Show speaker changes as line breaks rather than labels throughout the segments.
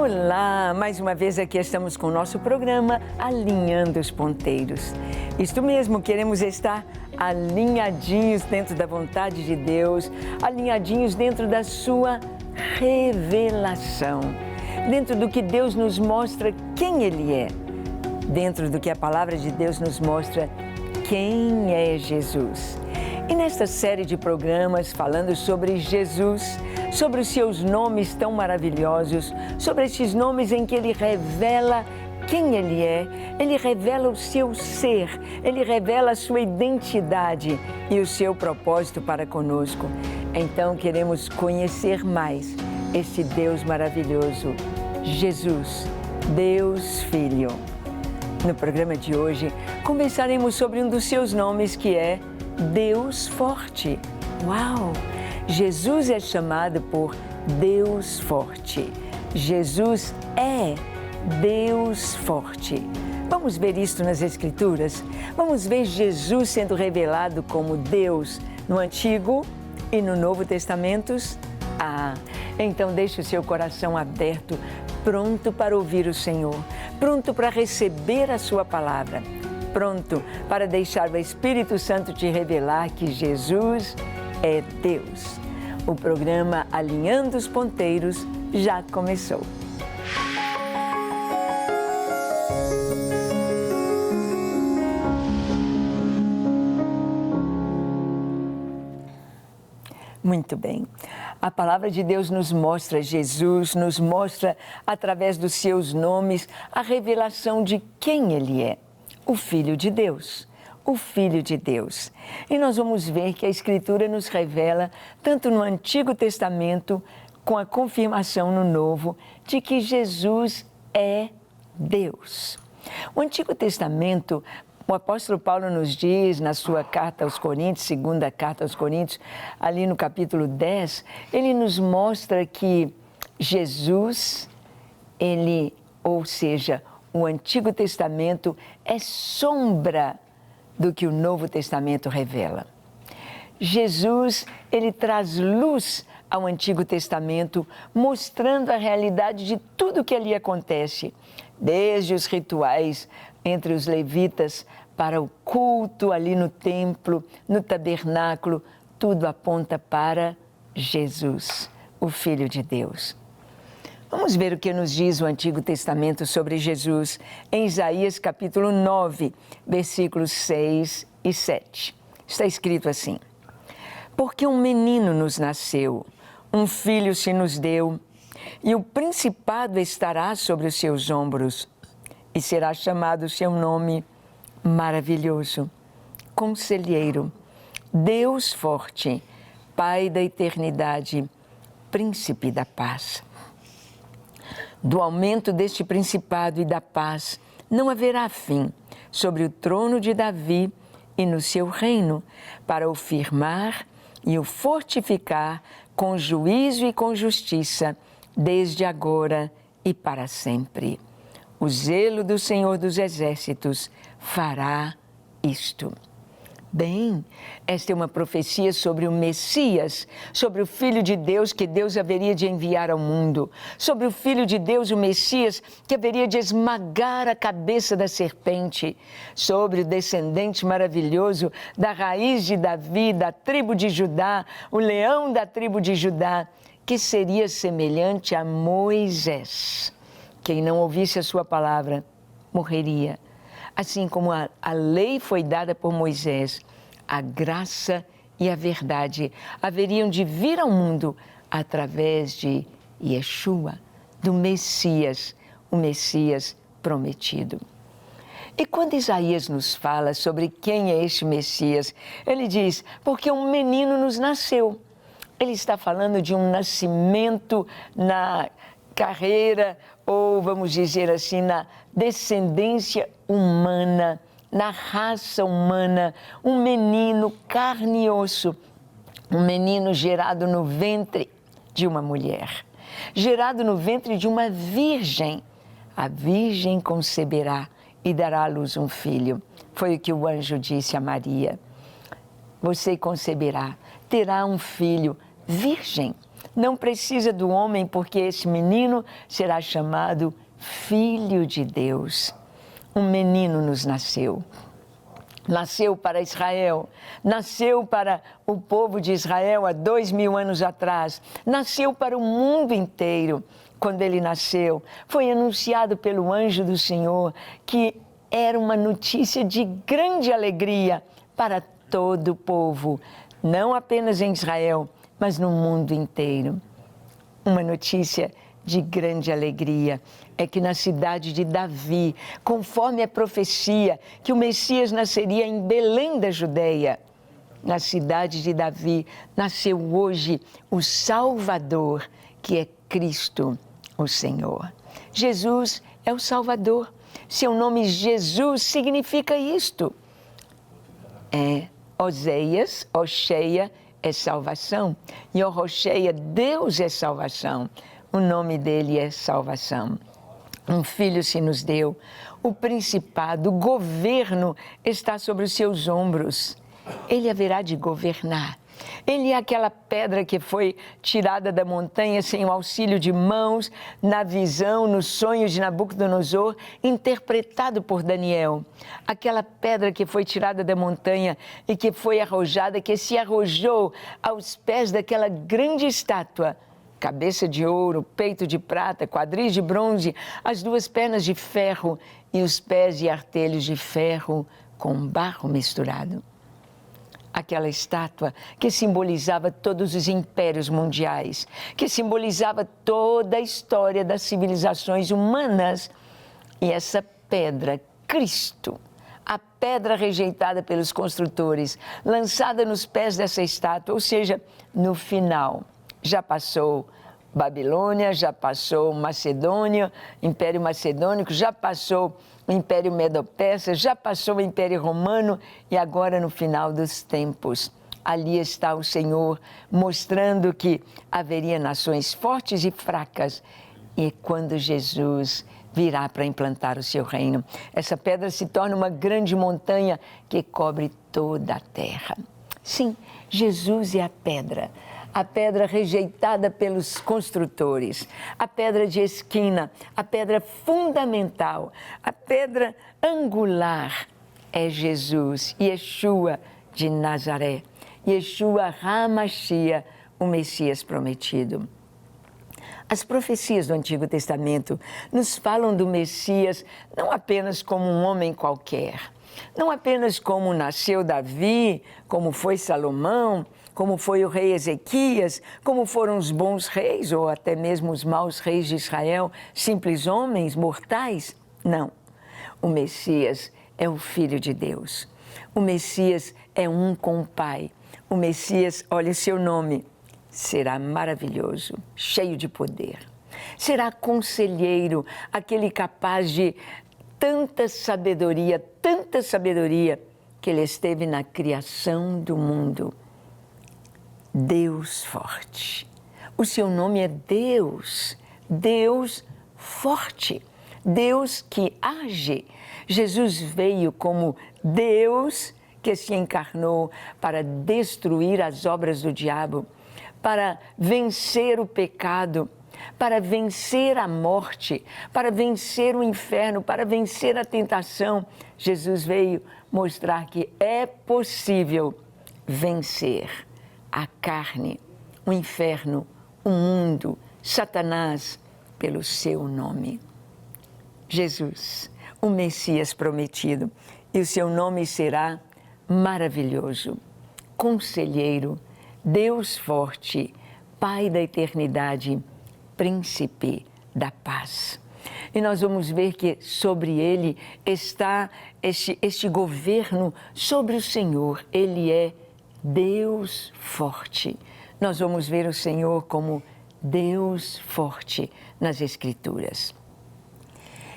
Olá, mais uma vez aqui estamos com o nosso programa Alinhando os Ponteiros. Isto mesmo, queremos estar alinhadinhos dentro da vontade de Deus, alinhadinhos dentro da sua revelação, dentro do que Deus nos mostra quem Ele é, dentro do que a palavra de Deus nos mostra quem é Jesus. E nesta série de programas falando sobre Jesus, sobre os seus nomes tão maravilhosos, sobre esses nomes em que Ele revela quem Ele é, Ele revela o seu ser, Ele revela a sua identidade e o seu propósito para conosco. Então queremos conhecer mais esse Deus maravilhoso, Jesus, Deus Filho. No programa de hoje, conversaremos sobre um dos seus nomes que é Deus Forte. Uau! Jesus é chamado por Deus Forte. Jesus é Deus Forte. Vamos ver isto nas Escrituras? Vamos ver Jesus sendo revelado como Deus no Antigo e no Novo Testamentos? Então deixe o seu coração aberto, pronto para ouvir o Senhor, pronto para receber a sua palavra, pronto para deixar o Espírito Santo te revelar que Jesus é Deus. O programa Alinhando os Ponteiros já começou. Muito bem. A palavra de Deus nos mostra Jesus, nos mostra através dos seus nomes a revelação de quem Ele é, o Filho de Deus. O Filho de Deus. E nós vamos ver que a Escritura nos revela, tanto no Antigo Testamento, com a confirmação no Novo, de que Jesus é Deus. O Antigo Testamento, o apóstolo Paulo nos diz na sua carta aos Coríntios, segunda carta aos Coríntios, ali no capítulo 10, ele nos mostra que Jesus, ou seja, o Antigo Testamento é sombra do que o Novo Testamento revela. Jesus, ele traz luz ao Antigo Testamento, mostrando a realidade de tudo que ali acontece, desde os rituais entre os levitas para o culto ali no templo, no tabernáculo, tudo aponta para Jesus, o Filho de Deus. Vamos ver o que nos diz o Antigo Testamento sobre Jesus em Isaías capítulo 9, versículos 6 e 7. Está escrito assim: Porque um menino nos nasceu, um filho se nos deu, e o principado estará sobre os seus ombros, e será chamado o seu nome Maravilhoso, Conselheiro, Deus Forte, Pai da Eternidade, Príncipe da Paz. Do aumento deste principado e da paz não haverá fim sobre o trono de Davi e no seu reino, para o firmar e o fortificar com juízo e com justiça, desde agora e para sempre. O zelo do Senhor dos Exércitos fará isto. Bem, esta é uma profecia sobre o Messias, sobre o Filho de Deus que Deus haveria de enviar ao mundo, sobre o Filho de Deus, o Messias, que haveria de esmagar a cabeça da serpente, sobre o descendente maravilhoso da raiz de Davi, da tribo de Judá, o leão da tribo de Judá, que seria semelhante a Moisés. Quem não ouvisse a sua palavra morreria. Assim como a lei foi dada por Moisés, a graça e a verdade haveriam de vir ao mundo através de Yeshua, do Messias, o Messias prometido. E quando Isaías nos fala sobre quem é este Messias, ele diz, porque um menino nos nasceu. Ele está falando de um nascimento na carreira, ou vamos dizer assim, na descendência humana, na raça humana, um menino carne e osso, um menino gerado no ventre de uma mulher, gerado no ventre de uma virgem. A virgem conceberá e dará à luz um filho. Foi o que o anjo disse a Maria. Você conceberá, terá um filho virgem. não precisa do homem, porque esse menino será chamado Filho de Deus. Um menino nos nasceu. Nasceu para Israel, nasceu para o povo de Israel há 2000 anos atrás, nasceu para o mundo inteiro. Quando ele nasceu, foi anunciado pelo anjo do Senhor que era uma notícia de grande alegria para todo o povo, não apenas em Israel, mas no mundo inteiro. Uma notícia de grande alegria é que na cidade de Davi, conforme a profecia, que o Messias nasceria em Belém da Judeia, na cidade de Davi, nasceu hoje o Salvador, que é Cristo, o Senhor. Jesus é o Salvador. Seu nome Jesus significa isto. Oséias, Oxeia é salvação. E Oroxeia, Deus é salvação. O nome dele é salvação. Um filho se nos deu. O principado, o governo está sobre os seus ombros. Ele haverá de governar. Ele é aquela pedra que foi tirada da montanha sem o auxílio de mãos, na visão, nos sonhos de Nabucodonosor, interpretado por Daniel. Aquela pedra que foi tirada da montanha e que foi arrojada, que se arrojou aos pés daquela grande estátua. Cabeça de ouro, peito de prata, quadris de bronze, as duas pernas de ferro e os pés e artelhos de ferro com barro misturado. Aquela estátua que simbolizava todos os impérios mundiais, que simbolizava toda a história das civilizações humanas. E essa pedra, Cristo, a pedra rejeitada pelos construtores, lançada nos pés dessa estátua, ou seja, no final, já passou Babilônia, já passou Macedônia, Império Macedônico, já passou o Império Medo-Persa, já passou o Império Romano e agora no final dos tempos. Ali está o Senhor mostrando que haveria nações fortes e fracas e quando Jesus virá para implantar o seu reino, essa pedra se torna uma grande montanha que cobre toda a terra. Sim, Jesus é a pedra rejeitada pelos construtores, a pedra de esquina, a pedra fundamental, a pedra angular é Jesus, Yeshua de Nazaré, Yeshua HaMashiach, o Messias prometido. As profecias do Antigo Testamento nos falam do Messias não apenas como um homem qualquer, não apenas como nasceu Davi, como foi Salomão, como foi o rei Ezequias, como foram os bons reis ou até mesmo os maus reis de Israel, simples homens, mortais. Não. O Messias é o Filho de Deus. O Messias é um com o Pai. O Messias, olha o seu nome, será maravilhoso, cheio de poder. Será conselheiro, aquele capaz de tanta sabedoria, que ele esteve na criação do mundo. Deus forte. O seu nome é Deus, Deus forte, Deus que age. Jesus veio como Deus que se encarnou para destruir as obras do diabo, para vencer o pecado, para vencer a morte, para vencer o inferno, para vencer a tentação. Jesus veio mostrar que é possível vencer a carne, o inferno, o mundo, Satanás, pelo seu nome. Jesus, o Messias prometido, e o seu nome será maravilhoso, Conselheiro, Deus forte, Pai da eternidade, Príncipe da paz. E nós vamos ver que sobre ele está este governo sobre o Senhor. Ele é Deus forte. Nós vamos ver o Senhor como Deus forte nas Escrituras.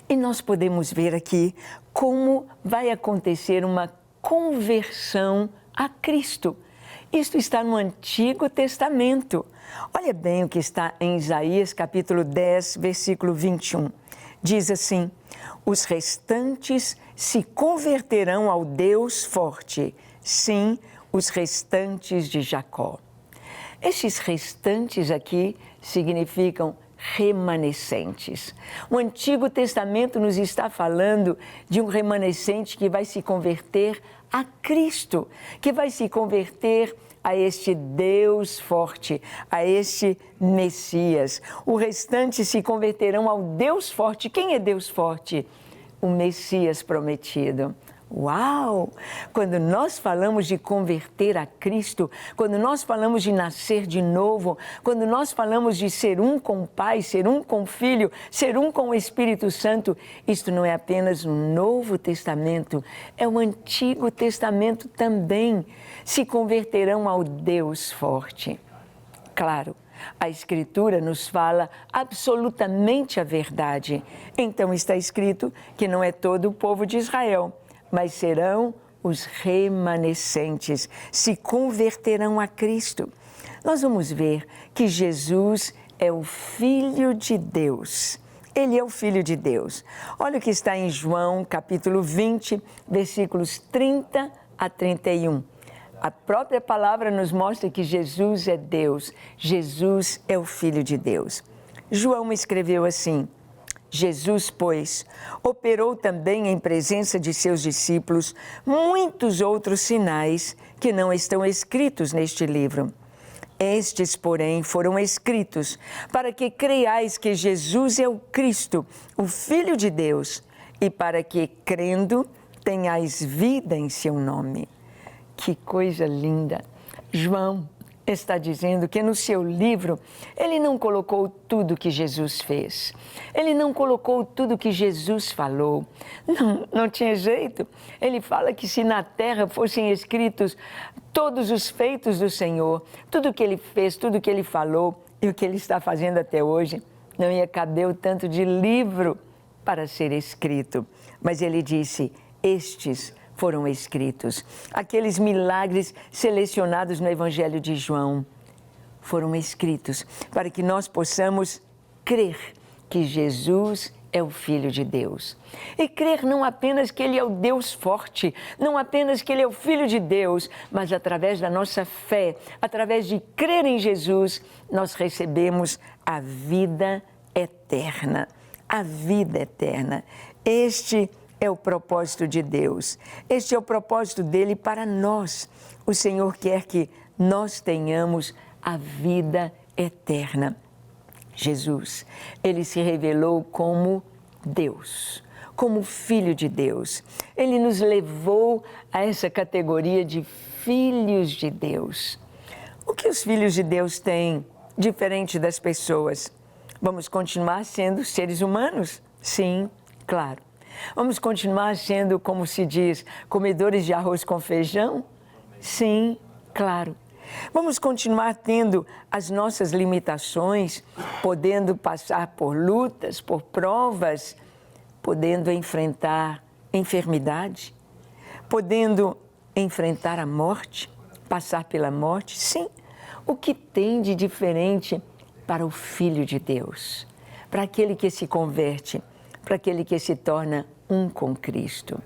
E nós podemos ver aqui como vai acontecer uma conversão a Cristo. Isto está no Antigo Testamento. Olha bem o que está em Isaías capítulo 10, versículo 21. Diz assim: os restantes se converterão ao Deus forte, sim, os restantes de Jacó. Estes restantes aqui significam remanescentes. O Antigo Testamento nos está falando de um remanescente que vai se converter a Cristo, que vai se converter a este Deus forte, a este Messias. O restante se converterão ao Deus forte. Quem é Deus forte? O Messias prometido. Uau! Quando nós falamos de converter a Cristo, quando nós falamos de nascer de novo, quando nós falamos de ser um com o Pai, ser um com o Filho, ser um com o Espírito Santo, isto não é apenas o Novo Testamento, é o Antigo Testamento também. Se converterão ao Deus forte. Claro, a Escritura nos fala absolutamente a verdade. Então está escrito que não é todo o povo de Israel, mas serão os remanescentes, se converterão a Cristo. Nós vamos ver que Jesus é o Filho de Deus. Ele é o Filho de Deus. Olha o que está em João, capítulo 20, versículos 30 a 31. A própria palavra nos mostra que Jesus é Deus, Jesus é o Filho de Deus. João escreveu assim: Jesus, pois, operou também em presença de seus discípulos muitos outros sinais que não estão escritos neste livro. Estes, porém, foram escritos para que creiais que Jesus é o Cristo, o Filho de Deus, e para que, crendo, tenhais vida em seu nome. Que coisa linda! João está dizendo que no seu livro ele não colocou tudo que Jesus fez. Ele não colocou tudo que Jesus falou. Não tinha jeito. Ele fala que se na terra fossem escritos todos os feitos do Senhor, tudo que ele fez, tudo que ele falou e o que ele está fazendo até hoje, não ia caber o tanto de livro para ser escrito. Mas ele disse: estes foram escritos. Aqueles milagres selecionados no Evangelho de João foram escritos para que nós possamos crer que Jesus é o Filho de Deus. E crer não apenas que Ele é o Deus forte, não apenas que Ele é o Filho de Deus, mas através da nossa fé, através de crer em Jesus, nós recebemos a vida eterna. A vida eterna. Este é o propósito de Deus. Este é o propósito dele para nós. O Senhor quer que nós tenhamos a vida eterna. Jesus, ele se revelou como Deus, como Filho de Deus. Ele nos levou a essa categoria de filhos de Deus. O que os filhos de Deus têm diferente das pessoas? Vamos continuar sendo seres humanos? Sim, claro. Vamos continuar sendo, como se diz, comedores de arroz com feijão? Sim, claro. Vamos continuar tendo as nossas limitações, podendo passar por lutas, por provas, podendo enfrentar enfermidade, podendo enfrentar a morte, passar pela morte? Sim. O que tem de diferente para o Filho de Deus, para aquele que se converte, para aquele que se torna um com Cristo?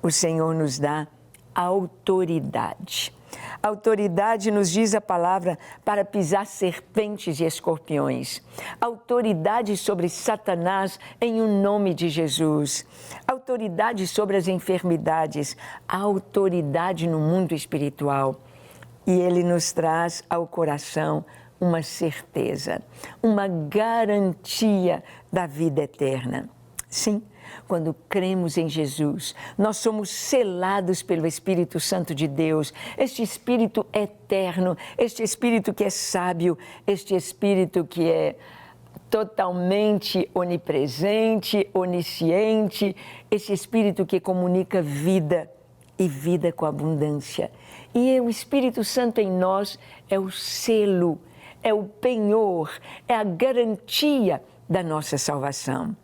O Senhor nos dá autoridade. Autoridade, nos diz a palavra, para pisar serpentes e escorpiões. Autoridade sobre Satanás em o nome de Jesus. Autoridade sobre as enfermidades. Autoridade no mundo espiritual. E Ele nos traz ao coração uma certeza, uma garantia da vida eterna. Sim, quando cremos em Jesus, nós somos selados pelo Espírito Santo de Deus, este Espírito eterno, este Espírito que é sábio, este Espírito que é totalmente onipresente, onisciente, este Espírito que comunica vida e vida com abundância. E o Espírito Santo em nós é o selo, é o penhor, é a garantia da nossa salvação.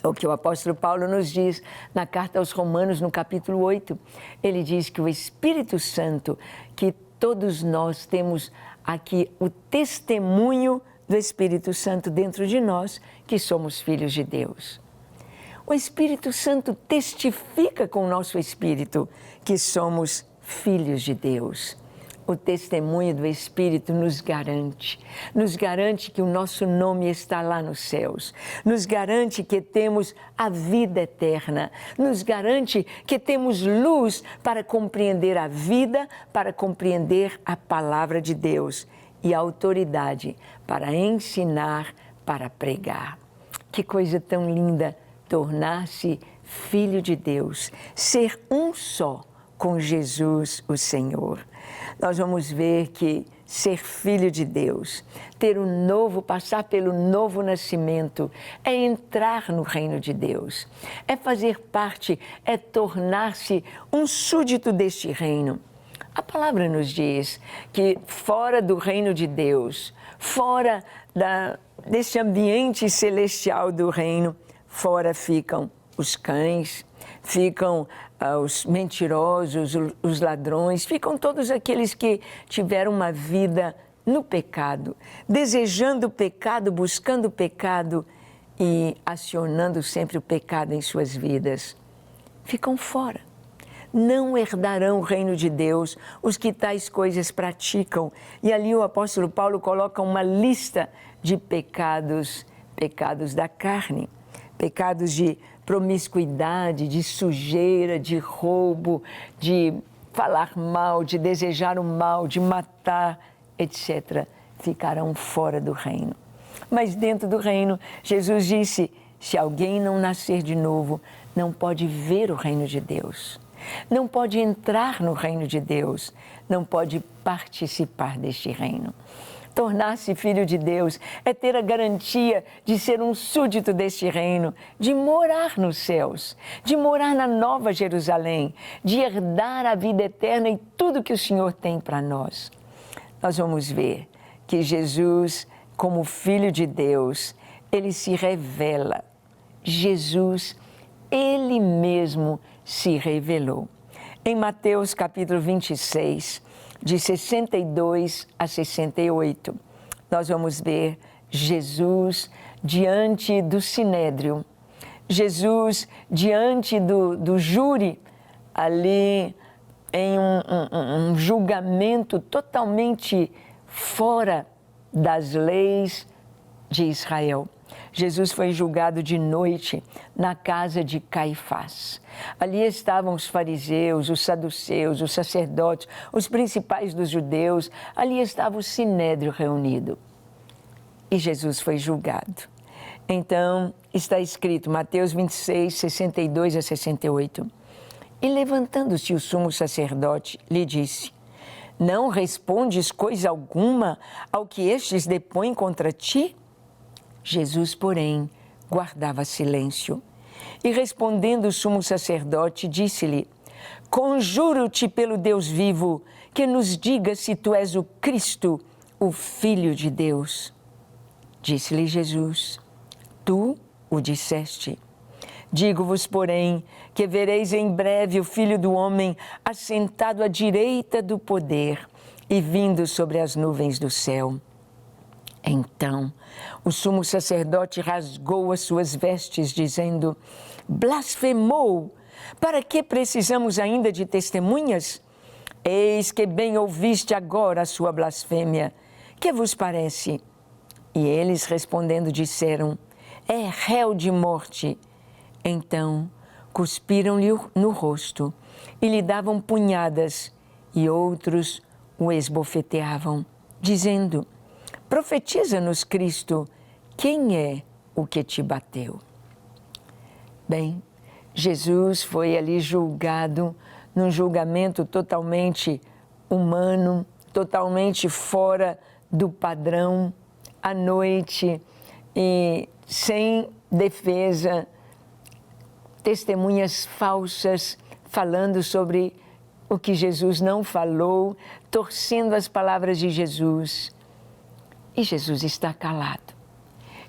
É o que o apóstolo Paulo nos diz na carta aos Romanos, no capítulo 8. Ele diz que o Espírito Santo, que todos nós temos aqui o testemunho do Espírito Santo dentro de nós, que somos filhos de Deus. O Espírito Santo testifica com o nosso espírito que somos filhos de Deus. O testemunho do Espírito nos garante que o nosso nome está lá nos céus, nos garante que temos a vida eterna, nos garante que temos luz para compreender a vida, para compreender a palavra de Deus e autoridade para ensinar, para pregar. Que coisa tão linda tornar-se filho de Deus, ser um só com Jesus, o Senhor. Nós vamos ver que ser filho de Deus, ter um novo, passar pelo novo nascimento, é entrar no reino de Deus, é fazer parte, é tornar-se um súdito deste reino. A palavra nos diz que fora do reino de Deus, fora desse ambiente celestial do reino, fora ficam os cães, ficam os mentirosos, os ladrões, ficam todos aqueles que tiveram uma vida no pecado, desejando o pecado, buscando o pecado e acionando sempre o pecado em suas vidas. Ficam fora. Não herdarão o reino de Deus os que tais coisas praticam. E ali o apóstolo Paulo coloca uma lista de pecados da carne, pecados de promiscuidade, de sujeira, de roubo, de falar mal, de desejar o mal, de matar, etc., ficarão fora do reino. Mas dentro do reino, Jesus disse, se alguém não nascer de novo, não pode ver o reino de Deus, não pode entrar no reino de Deus, não pode participar deste reino. Tornar-se filho de Deus é ter a garantia de ser um súdito deste reino, de morar nos céus, de morar na Nova Jerusalém, de herdar a vida eterna e tudo que o Senhor tem para nós. Nós vamos ver que Jesus, como Filho de Deus, Ele se revela. Jesus, Ele mesmo se revelou. Em Mateus capítulo 26, de 62 a 68, nós vamos ver Jesus diante do Sinédrio, Jesus diante do júri, ali em um julgamento totalmente fora das leis de Israel. Jesus foi julgado de noite na casa de Caifás. Ali estavam os fariseus, os saduceus, os sacerdotes, os principais dos judeus. Ali estava o sinédrio reunido. E Jesus foi julgado. Então, está escrito, Mateus 26, 62 a 68. E levantando-se o sumo sacerdote, lhe disse, não respondes coisa alguma ao que estes depõem contra ti? Jesus, porém, guardava silêncio. E respondendo o sumo sacerdote, disse-lhe, conjuro-te pelo Deus vivo, que nos diga se tu és o Cristo, o Filho de Deus. Disse-lhe Jesus, tu o disseste. Digo-vos, porém, que vereis em breve o Filho do Homem assentado à direita do poder e vindo sobre as nuvens do céu. Então, o sumo sacerdote rasgou as suas vestes, dizendo, blasfemou! Para que precisamos ainda de testemunhas? Eis que bem ouviste agora a sua blasfêmia. Que vos parece? E eles, respondendo, disseram, é réu de morte. Então, cuspiram-lhe no rosto e lhe davam punhadas, e outros o esbofeteavam, dizendo, profetiza-nos, Cristo, quem é o que te bateu? Bem, Jesus foi ali julgado num julgamento totalmente humano, totalmente fora do padrão, à noite, e sem defesa, testemunhas falsas falando sobre o que Jesus não falou, torcendo as palavras de Jesus. E Jesus está calado.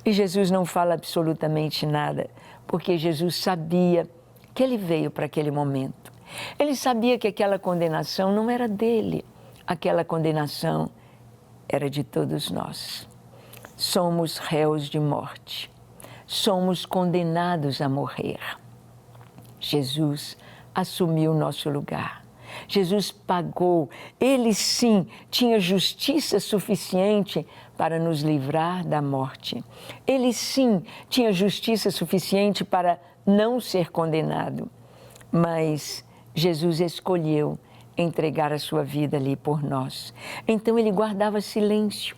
E Jesus não fala absolutamente nada, porque Jesus sabia que ele veio para aquele momento. Ele sabia que aquela condenação não era dele, aquela condenação era de todos nós. Somos réus de morte, somos condenados a morrer. Jesus assumiu o nosso lugar. Jesus pagou. Ele sim tinha justiça suficiente para nos livrar da morte. Ele sim tinha justiça suficiente para não ser condenado. Mas Jesus escolheu entregar a sua vida ali por nós. Então ele guardava silêncio.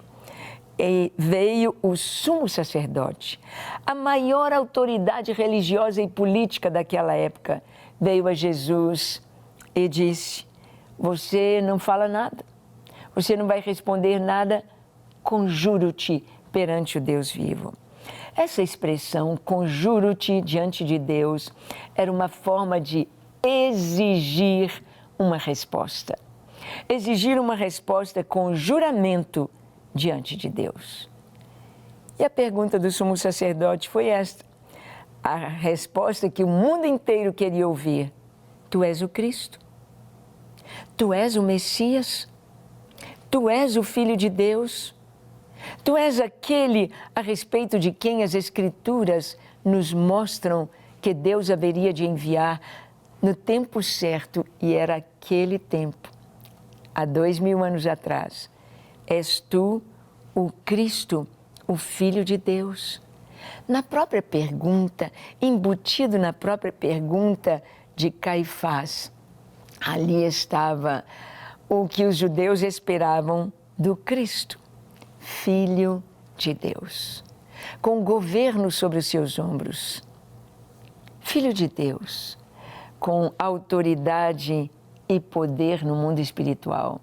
E veio o sumo sacerdote, a maior autoridade religiosa e política daquela época, veio a Jesus e disse: você não fala nada, você não vai responder nada, conjuro-te perante o Deus vivo. Essa expressão, conjuro-te diante de Deus, era uma forma de exigir uma resposta. Exigir uma resposta com juramento diante de Deus. E a pergunta do sumo sacerdote foi esta. A resposta que o mundo inteiro queria ouvir: tu és o Cristo? Tu és o Messias? Tu és o Filho de Deus? Tu és aquele a respeito de quem as Escrituras nos mostram que Deus haveria de enviar no tempo certo, e era aquele tempo, há 2000 anos atrás. És tu o Cristo, o Filho de Deus? Na própria pergunta, embutido na própria pergunta de Caifás, ali estava o que os judeus esperavam do Cristo, Filho de Deus, com governo sobre os seus ombros. Filho de Deus, com autoridade e poder no mundo espiritual.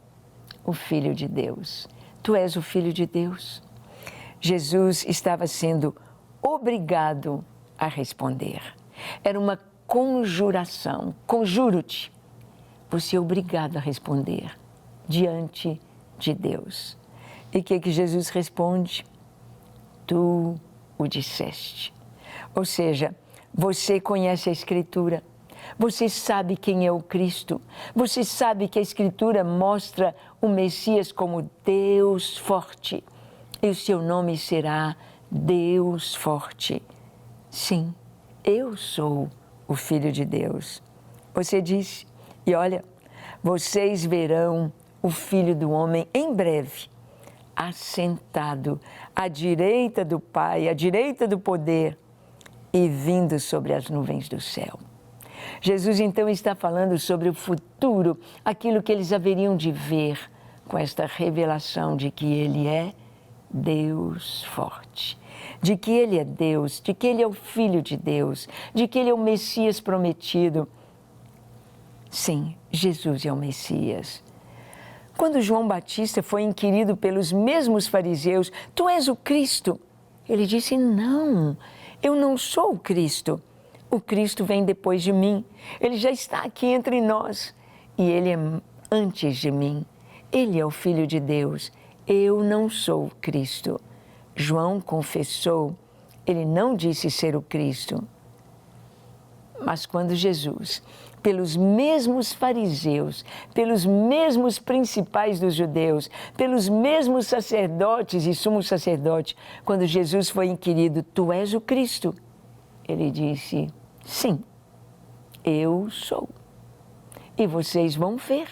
O Filho de Deus. Tu és o Filho de Deus? Jesus estava sendo obrigado a responder. Era uma conjuração. Conjuro-te. Você é obrigado a responder diante de Deus. E o que Jesus responde? Tu o disseste. Ou seja, você conhece a Escritura. Você sabe quem é o Cristo. Você sabe que a Escritura mostra o Messias como Deus forte. E o seu nome será Deus forte. Sim, eu sou o Filho de Deus. Você disse, e olha, vocês verão o Filho do Homem em breve, assentado à direita do Pai, à direita do poder, e vindo sobre as nuvens do céu. Jesus então está falando sobre o futuro, aquilo que eles haveriam de ver com esta revelação de que Ele é Deus forte, de que Ele é Deus, de que Ele é o Filho de Deus, de que Ele é o Messias prometido. Sim, Jesus é o Messias. Quando João Batista foi inquirido pelos mesmos fariseus, tu és o Cristo? Ele disse, não, eu não sou o Cristo. O Cristo vem depois de mim. Ele já está aqui entre nós. E Ele é antes de mim. Ele é o Filho de Deus. Eu não sou o Cristo. João confessou. Ele não disse ser o Cristo. Mas quando Jesus, pelos mesmos fariseus, pelos mesmos principais dos judeus, pelos mesmos sacerdotes e sumos sacerdotes, quando Jesus foi inquirido, tu és o Cristo? Ele disse, sim, eu sou. E vocês vão ver.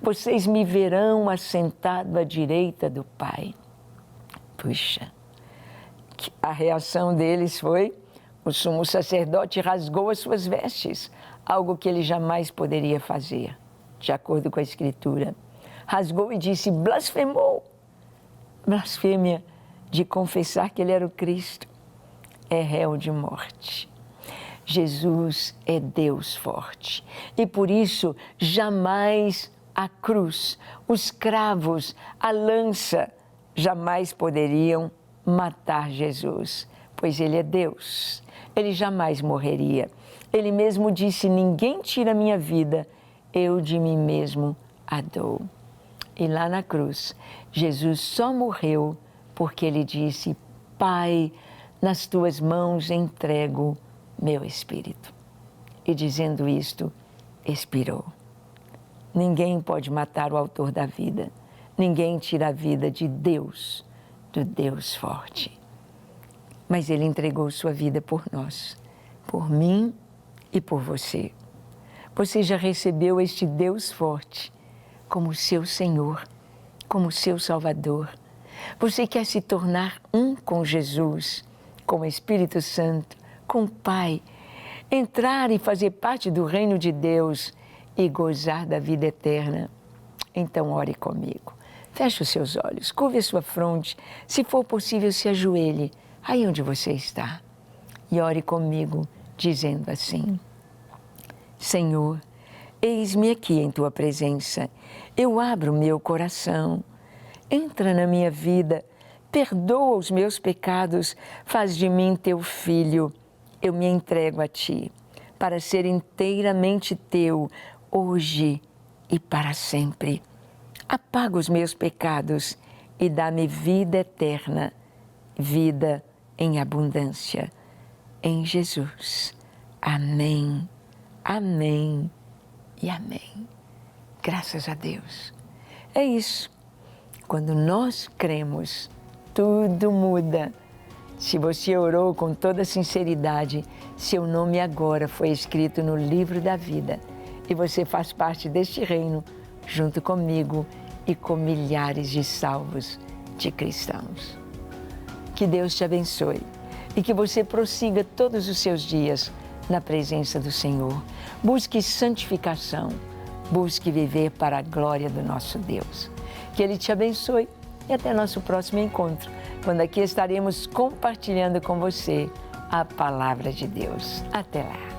Vocês me verão assentado à direita do Pai. Puxa, a reação deles foi, o sumo sacerdote rasgou as suas vestes, algo que ele jamais poderia fazer, de acordo com a Escritura. Rasgou e disse, blasfemou. Blasfêmia de confessar que ele era o Cristo. É réu de morte. Jesus é Deus forte. E por isso, jamais a cruz, os cravos, a lança, jamais poderiam matar Jesus, pois Ele é Deus. Ele jamais morreria. Ele mesmo disse, ninguém tira a minha vida, eu de mim mesmo a dou. E lá na cruz, Jesus só morreu porque Ele disse, Pai, nas tuas mãos entrego meu espírito. E dizendo isto, expirou. Ninguém pode matar o autor da vida. Ninguém tira a vida de Deus, do Deus forte. Mas Ele entregou sua vida por nós, por mim e por você. Você já recebeu este Deus forte como seu Senhor, como seu Salvador. Você quer se tornar um com Jesus, com o Espírito Santo, com o Pai, entrar e fazer parte do reino de Deus e gozar da vida eterna. Então ore comigo. Feche os seus olhos, curve a sua fronte, se for possível se ajoelhe aí onde você está e ore comigo dizendo assim: Senhor, eis-me aqui em Tua presença, eu abro meu coração, entra na minha vida, perdoa os meus pecados, faz de mim Teu filho, eu me entrego a Ti, para ser inteiramente Teu, hoje e para sempre. Apaga os meus pecados e dá-me vida eterna, vida em abundância. Em Jesus. Amém, amém e amém. Graças a Deus. É isso. Quando nós cremos, tudo muda. Se você orou com toda sinceridade, seu nome agora foi escrito no livro da vida e você faz parte deste reino, junto comigo e com milhares de salvos de cristãos. Que Deus te abençoe e que você prossiga todos os seus dias na presença do Senhor. Busque santificação, busque viver para a glória do nosso Deus. Que Ele te abençoe e até nosso próximo encontro, quando aqui estaremos compartilhando com você a Palavra de Deus. Até lá!